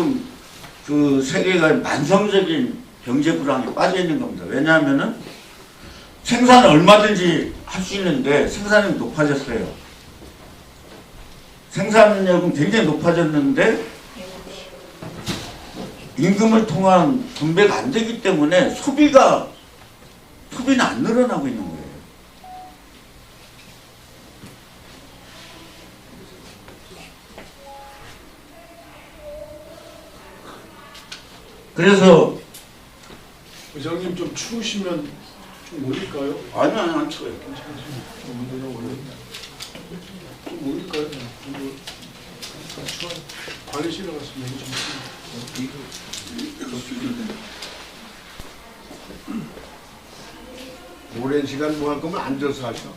지금 그 세계가 만성적인 경제 불황에 빠져 있는 겁니다. 왜냐하면은 생산을 얼마든지 할 수 있는데 생산력이 높아졌어요. 생산력은 굉장히 높아졌는데 임금을 통한 분배가 안 되기 때문에 소비는 안 늘어나고 있는 거예요. 그래서 의장님 좀 추우시면 좀 올릴까요? 아니 안 추워요. 좀 올릴까요? 추워요. 관리실에 가서 얘기 좀 오랜 시간 뭐 할 거면 앉아서 하셔.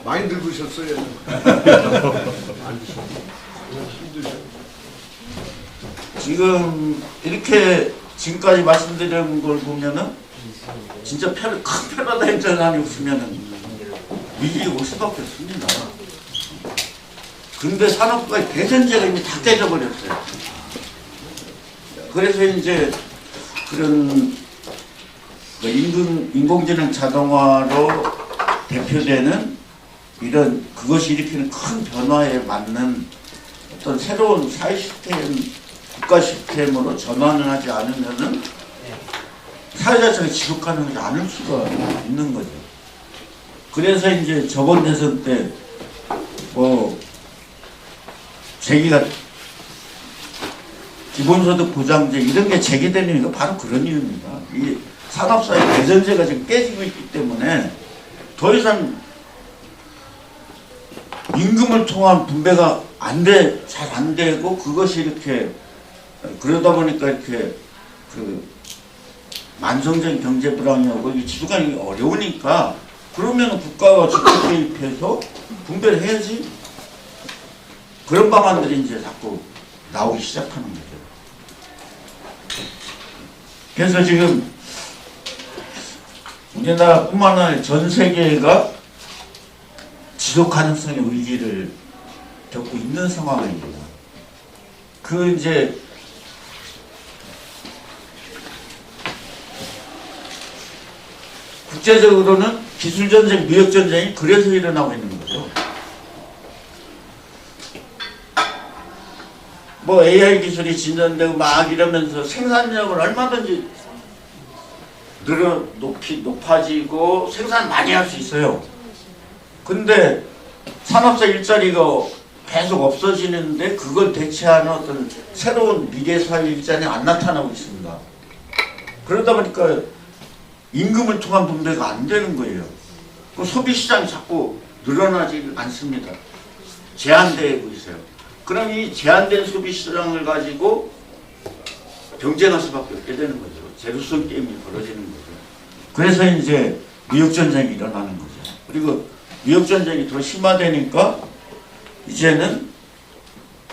많이 늙으셨어요. 앉으셔. 힘드셔. 지금 이렇게 지금까지 말씀드린 걸 보면은 진짜 큰 패러다임 전환이 없으면은 위기가 올 수밖에 없습니다. 근대 산업과의 대전제가 이미 다 깨져버렸어요. 그래서 이제 그런 인공지능 자동화로 대표되는 이런 그것이 일으키는 큰 변화에 맞는 어떤 새로운 사회 시스템, 국가 시스템으로 전환을 하지 않으면은 사회 자체가 지속 가능하지 않을 수가 있는 거죠. 그래서 이제 저번 대선 때 제기가 기본소득 보장제 이런 게 제기되는 이유가 바로 그런 이유입니다. 이 산업사회 대전제가 지금 깨지고 있기 때문에 더 이상 임금을 통한 분배가 잘 안 되고 그것이 이렇게 그러다 보니까 이렇게 그 만성적인 경제 불황이 오고 이게 지속하기 어려우니까 그러면 국가가 적극 개입해서 분배를 해야지. 그런 방안들이 이제 자꾸 나오기 시작하는 거죠. 그래서 지금 우리나라뿐만 아니라 전 세계가 지속 가능성의 위기를 겪고 있는 상황입니다. 이제 국제적으로는 기술전쟁, 무역전쟁이 그래서 일어나고 있는 거죠. AI 기술이 진전되고 막 이러면서 생산력을 얼마든지 높아지고 생산 많이 할 수 있어요. 근데 산업사 일자리가 계속 없어지는데 그걸 대체하는 어떤 새로운 미래사회 일자리가 안 나타나고 있습니다. 그러다 보니까 임금을 통한 분배가 안 되는 거예요. 그 소비시장이 자꾸 늘어나지 않습니다. 제한되고 있어요. 그럼 이 제한된 소비시장을 가지고 경쟁할 수밖에 없게 되는 거죠. 제로섬 게임이 벌어지는 거죠. 그래서 이제 무역전쟁이 일어나는 거죠. 그리고 무역전쟁이 더 심화되니까 이제는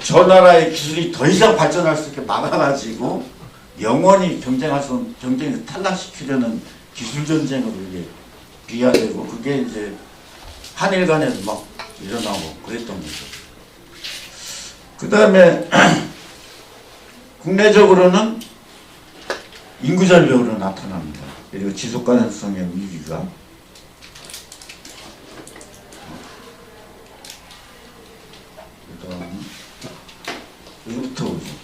저 나라의 기술이 더 이상 발전할 수 있게 막아가지고 영원히 경쟁에서 탈락시키려는 기술전쟁으로 이게 비화되고 그게 이제 한일 간에도 막 일어나고 그랬던 거죠. 그 다음에 국내적으로는 인구절벽으로 나타납니다. 그리고 지속가능성의 위기가. 그 다음 여기부터 오죠.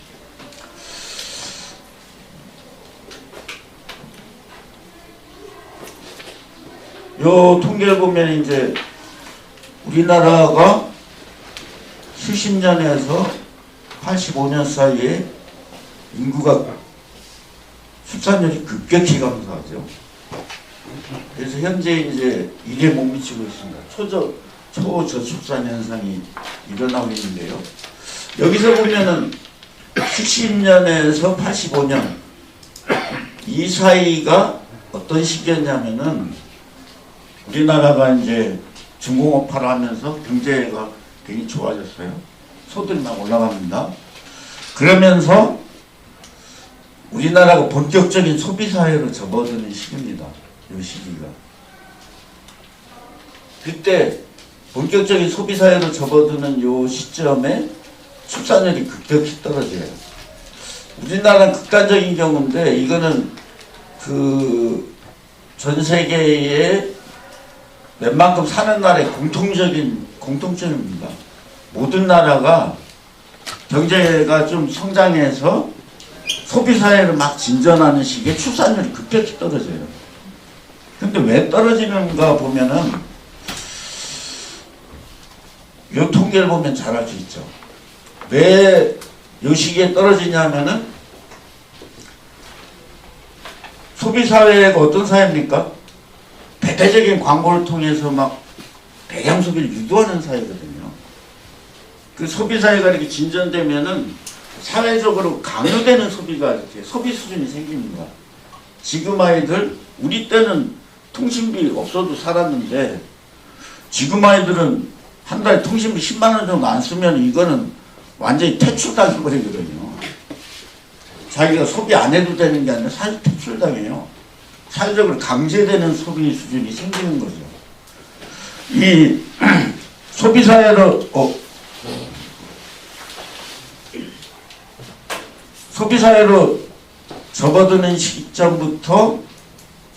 요 통계를 보면 이제 우리나라가 70년에서 85년 사이에 인구가 출산율이 급격히 감소하죠. 그래서 현재 이제 일에 못 미치고 있습니다. 초저출산 현상이 일어나고 있는데요. 여기서 보면은 70년에서 85년 이 사이가 어떤 시기였냐면은 우리나라가 이제 중공업화를 하면서 경제가 굉장히 좋아졌어요. 소득이 막 올라갑니다. 그러면서 우리나라가 본격적인 소비사회로 접어드는 시기입니다. 이 시기가. 그때 본격적인 소비사회로 접어드는 이 시점에 출산율이 급격히 떨어져요. 우리나라는 극단적인 경우인데 이거는 그 전 세계에 웬만큼 사는 나라의 공통점입니다. 모든 나라가 경제가 좀 성장해서 소비사회를 막 진전하는 시기에 출산율이 급격히 떨어져요. 근데 왜 떨어지는가 보면은 이 통계를 보면 잘 알 수 있죠. 왜 이 시기에 떨어지냐면은 소비사회가 어떤 사회입니까? 대대적인 광고를 통해서 막 대량 소비를 유도하는 사회거든요. 그 소비사회가 이렇게 진전되면은 사회적으로 강요되는 소비가 이렇게 소비 수준이 생깁니다. 지금 아이들, 우리 때는 통신비 없어도 살았는데 지금 아이들은 한 달에 통신비 10만 원 정도 안 쓰면 이거는 완전히 퇴출당해버리거든요. 자기가 소비 안 해도 되는 게 아니라 사실 퇴출당해요. 사회적으로 강제되는 소비 수준이 생기는 거죠. 이 소비사회로 소비사회로 접어드는 시점부터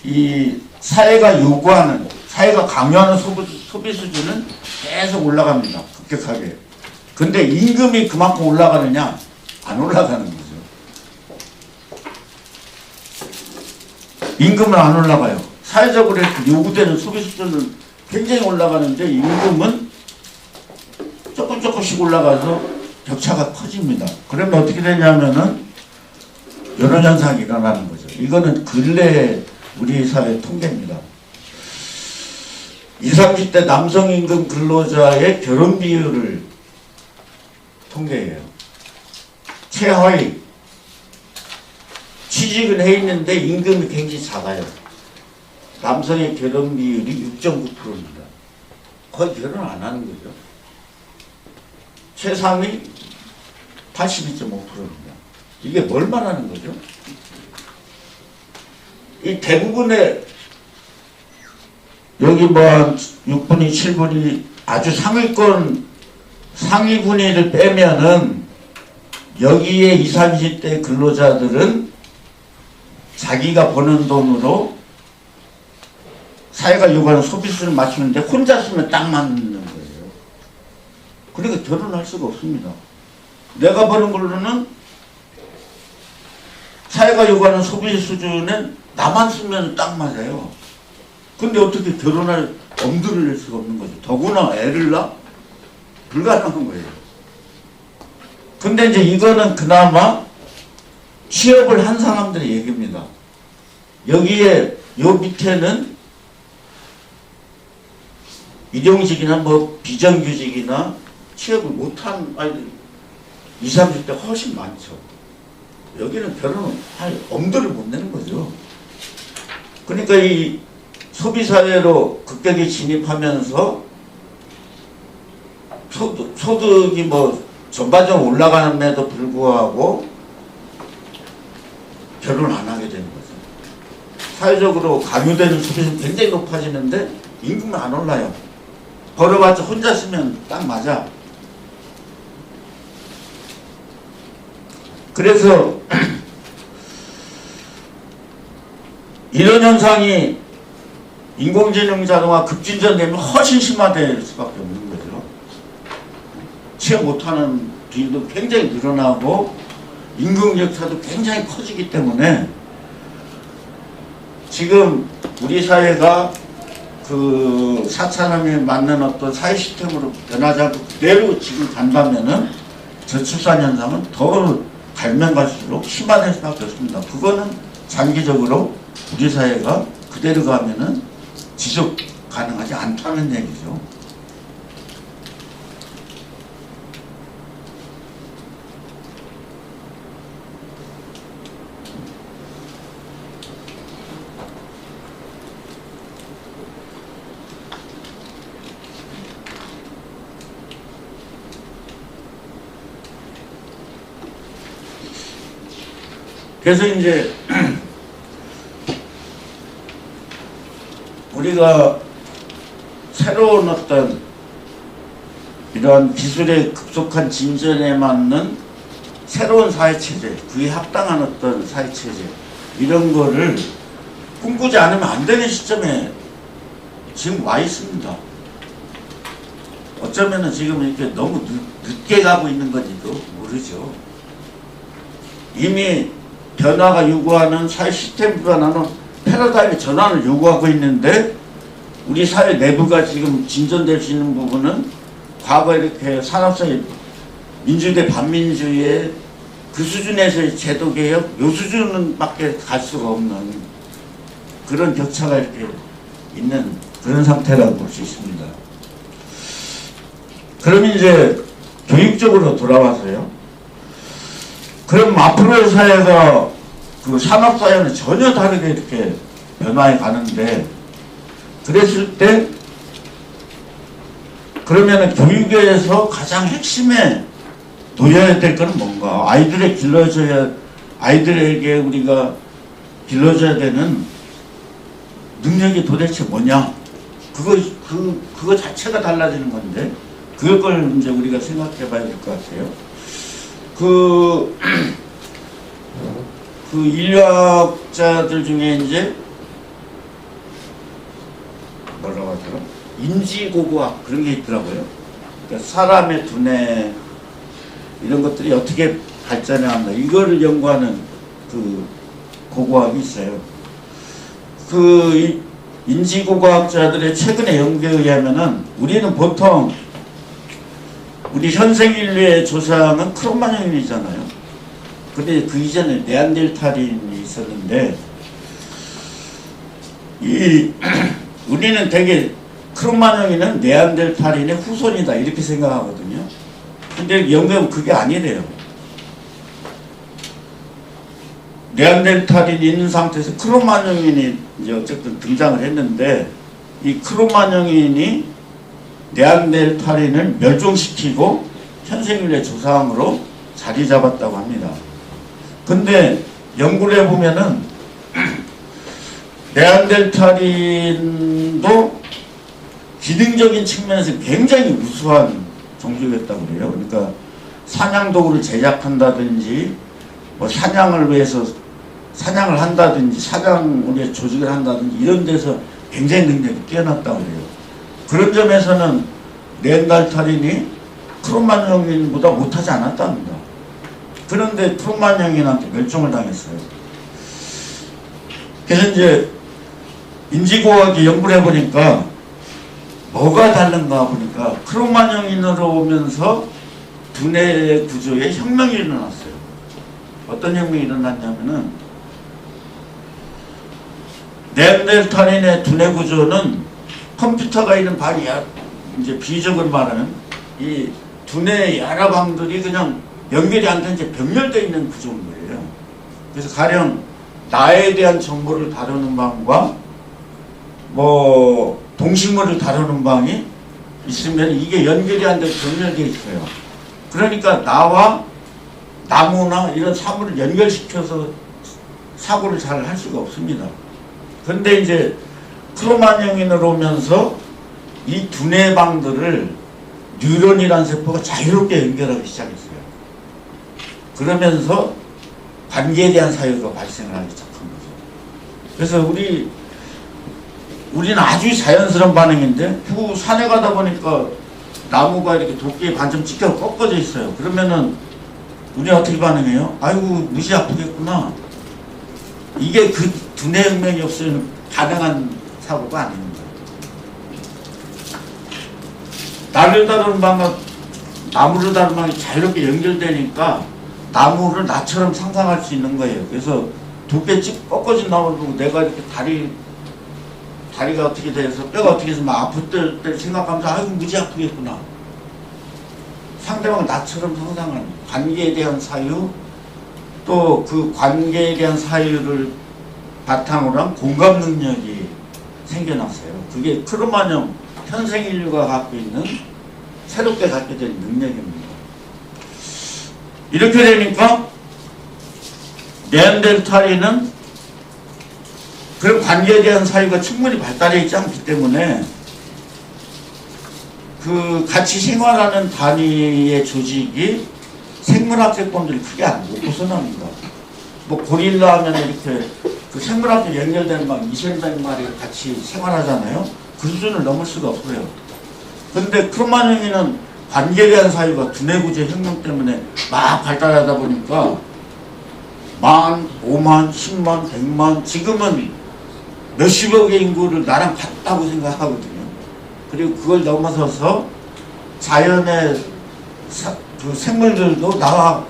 이 사회가 요구하는, 사회가 강요하는 소비 수준은 계속 올라갑니다. 급격하게. 근데 임금이 그만큼 올라가느냐? 안 올라가는 거죠. 임금은 안 올라가요. 사회적으로 이렇게 요구되는 소비 수준은 굉장히 올라가는데 임금은 조금씩 올라가서 격차가 커집니다. 그러면 어떻게 되냐면은 이런 현상이 일어나는 거죠. 이거는 근래 우리 사회 통계입니다. 20, 30대 남성 임금 근로자의 결혼 비율을 통계해요. 최하위. 취직은 해 있는데 임금이 굉장히 작아요. 남성의 결혼 비율이 6.9%입니다. 거의 결혼 안 하는 거죠. 최상위 82.5%입니다. 이게 뭘 말하는 거죠? 이 대부분의 여기 뭐 6분위, 7분위 아주 상위권 상위 분위를 빼면은 여기에 20, 30대 근로자들은 자기가 버는 돈으로 사회가 요구하는 소비 수준을 맞추는데 혼자 쓰면 딱 맞는 거예요. 그러니까 결혼할 수가 없습니다. 내가 버는 걸로는 사회가 요구하는 소비 수준은 나만 쓰면 딱 맞아요. 근데 어떻게 결혼할 엄두를 낼 수가 없는 거죠. 더구나 애를 낳아? 불가능한 거예요. 근데 이제 이거는 그나마 취업을 한 사람들의 얘기입니다. 여기에 요 밑에는 일용직이나 뭐 비정규직이나 취업을 못한 아이들 20, 30대 훨씬 많죠. 여기는 결혼을 할 엄두를 못 내는 거죠. 그러니까 이 소비사회로 급격히 진입하면서 소득이 뭐 전반적으로 올라가는데도 불구하고 결혼을 안 하게 되는 거죠. 사회적으로 강요되는 소비는 굉장히 높아지는데 임금은 안 올라요. 벌어봤자 혼자 쓰면 딱 맞아. 그래서 이런 현상이 인공지능 자동화 급진전되면 훨씬 심화될 수밖에 없는 거죠. 취업 못하는 비율도 굉장히 늘어나고 임금 격차도 굉장히 커지기 때문에 지금 우리 사회가 그 4차원에 맞는 어떤 사회 시스템으로 변하지 않고 그대로 지금 간다면은 저출산 현상은 더 갈면 갈수록 심화될 수밖에 없습니다. 그거는 장기적으로 우리 사회가 그대로 가면은 지속 가능하지 않다는 얘기죠. 그래서 이제 우리가 새로운 어떤 이러한 기술의 급속한 진전에 맞는 새로운 사회체제, 그에 합당한 어떤 사회체제, 이런 거를 꿈꾸지 않으면 안 되는 시점에 지금 와 있습니다. 어쩌면은 지금 이렇게 너무 늦게 가고 있는 건지도 모르죠. 이미 변화가 요구하는 사회 시스템 변화는 패러다임의 전환을 요구하고 있는데, 우리 사회 내부가 지금 진전될 수 있는 부분은 과거 이렇게 산업성의 민주주의 반민주의의 그 수준에서의 제도개혁, 요 수준은 밖에 갈 수가 없는 그런 격차가 이렇게 있는 그런 상태라고 볼 수 있습니다. 그럼 이제 교육적으로 돌아와서요. 그럼 앞으로의 사회가 그 산업사회는 전혀 다르게 이렇게 변화해 가는데, 그랬을 때 그러면은 교육에서 가장 핵심에 놓여야 될 것은 뭔가? 아이들에게 우리가 길러줘야 되는 능력이 도대체 뭐냐? 그거 자체가 달라지는 건데, 그걸 이제 우리가 생각해 봐야 될 것 같아요. 그 인류학자들 중에 이제 뭐라고 하더라? 인지고고학 그런 게 있더라고요. 그러니까 사람의 두뇌 이런 것들이 어떻게 발전해 왔나, 이거를 연구하는 그 고고학이 있어요. 그 인지고고학자들의 최근의 연구에 의하면은 우리는 보통 우리 현생 인류의 조상은 크롬마뇽인이잖아요. 근데 그 이전에 네안데르탈인이 있었는데, 우리는 되게 크롬마뇽인은 네안데르탈인의 후손이다 이렇게 생각하거든요. 근데 연구하면 그게 아니래요. 네안데르탈인이 있는 상태에서 크롬마뇽인이 이제 어쨌든 등장을 했는데, 이 크롬마뇽인이 네안데르탈인을 멸종시키고 현생인류의 조상으로 자리 잡았다고 합니다. 근데 연구를 해보면은 네안데르탈인도 기능적인 측면에서 굉장히 우수한 종족이었다고 그래요. 그러니까 사냥도구를 제작한다든지, 뭐 사냥을 위해서 사냥을 한다든지, 사냥을 위해 조직을 한다든지, 이런 데서 굉장히 능력이 뛰어났다고 그래요. 그런 점에서는 네안데르탈인이 크롬마뇽인보다 못하지 않았답니다. 그런데 크롬마뇽인한테 멸종을 당했어요. 그래서 이제 인지고학이 연구를 해보니까 뭐가 다른가 보니까 크롬마뇽인으로 오면서 두뇌 구조에 혁명이 일어났어요. 어떤 혁명이 일어났냐면은, 네안데르탈인의 두뇌 구조는 컴퓨터가 있는 방이, 이제 비유적으로 말하면 이 두뇌 여러 방들이 그냥 연결이 안 된 채 병렬되어 있는 구조인 거예요. 그래서 가령 나에 대한 정보를 다루는 방과 뭐 동식물을 다루는 방이 있으면 이게 연결이 안 돼서 병렬되어 있어요. 그러니까 나와 나무나 이런 사물을 연결시켜서 사고를 잘 할 수가 없습니다. 그런데 이제 크롬마뇽인으로 오면서 이 두뇌 방들을 뉴런이라는 세포가 자유롭게 연결하기 시작했어요. 그러면서 관계에 대한 사유가 발생을 하기 시작한 거죠. 그래서 우리는 아주 자연스러운 반응인데, 산에 가다 보니까 나무가 이렇게 도끼에 반쯤 찍혀 꺾어져 있어요. 그러면은 우리는 어떻게 반응해요? 아이고, 무지 아프겠구나. 이게 그 두뇌 혁명이 없으면 가능한 사고가 아닙니다. 나를 다루는 방과 나무를 다루는 방이 자유롭게 연결되니까 나무를 나처럼 상상할 수 있는 거예요. 그래서 두께 꺾어진 나무를 보고 내가 이렇게 다리가 어떻게 돼서 뼈가 어떻게 해서 막 아플 때 생각하면서 아이고 무지 아프겠구나. 상대방을 나처럼 상상하는 관계에 대한 사유, 또 그 관계에 대한 사유를 바탕으로 한 공감 능력이 생겨났어요. 그게 크롬마뇽 현생 인류가 갖고 있는, 새롭게 갖게 된 능력입니다. 이렇게 되니까 네안데르탈인은 그런 관계에 대한 사유가 충분히 발달해 있지 않기 때문에 그 같이 생활하는 단위의 조직이 생물학적범들이 크게 못 벗어납니다. 뭐 고릴라 하면 이렇게 그 생물학적 연결된 막 2,300마리 같이 생활하잖아요. 그 수준을 넘을 수가 없어요. 근데 크로마뇽이는 관계에 대한 사유가 두뇌구조 혁명 때문에 막 발달하다 보니까 10,000, 50,000, 100,000, 100,000 지금은 몇십억의 인구를 나랑 같다고 생각하거든요. 그리고 그걸 넘어서서 자연의 그 생물들도 나와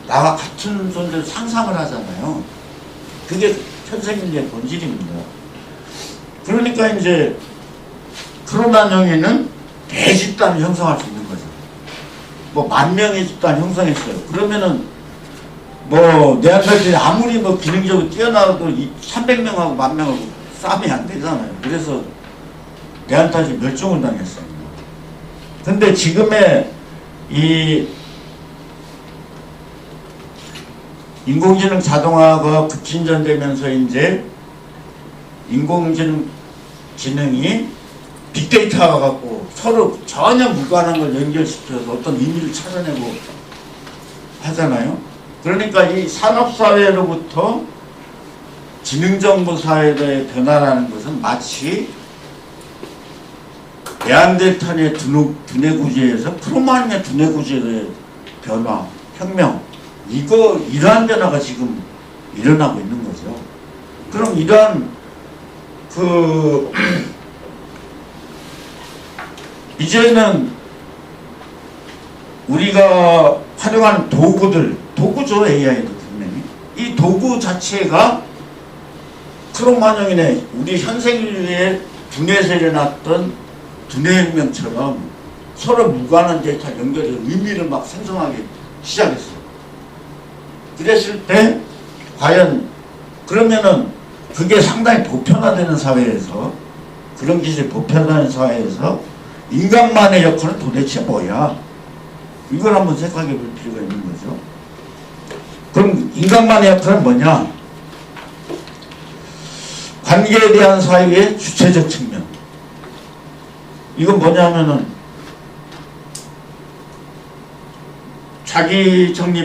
같은 존재를 상상을 하잖아요. 그게 현생인의 본질입니다. 그러니까 이제 크로마뇽이는 대집단을 형성할 수 있는 거죠. 뭐 10,000명의 집단 형성했어요. 그러면은 뭐 네안데르탈이 아무리 뭐 기능적으로 뛰어나도 300명하고 10,000명하고 싸움이 안 되잖아요. 그래서 네안데르탈이 멸종을 당했습니다. 근데 지금의 이 인공지능 자동화가 급진전되면서 이제 지능이 빅데이터가 갖고 서로 전혀 무관한 걸 연결시켜서 어떤 의미를 찾아내고 하잖아요. 그러니까 이 산업사회로부터 지능정보사회의 변화라는 것은 마치 네안데르탈의 두뇌구조에서 크로마뇽의 두뇌구조의 변화, 혁명, 이러한 변화가 지금 일어나고 있는 거죠. 그럼 이러한 이제는 우리가 활용하는 도구죠. AI도 분명히. 이 도구 자체가 크로마뇽이네 우리 현생인류의 두뇌에서 일어났던 두뇌혁명처럼 서로 무관한 데이터 연결해서 의미를 막 생성하기 시작했어요. 그랬을 때 과연 그러면은 그게 상당히 보편화되는 사회에서 그런 기술이 보편화되는 사회에서 인간만의 역할은 도대체 뭐야? 이걸 한번 생각해 볼 필요가 있는 거죠. 그럼 인간만의 역할은 뭐냐? 관계에 대한 사유의 주체적 측면. 이건 뭐냐면은 자기 정립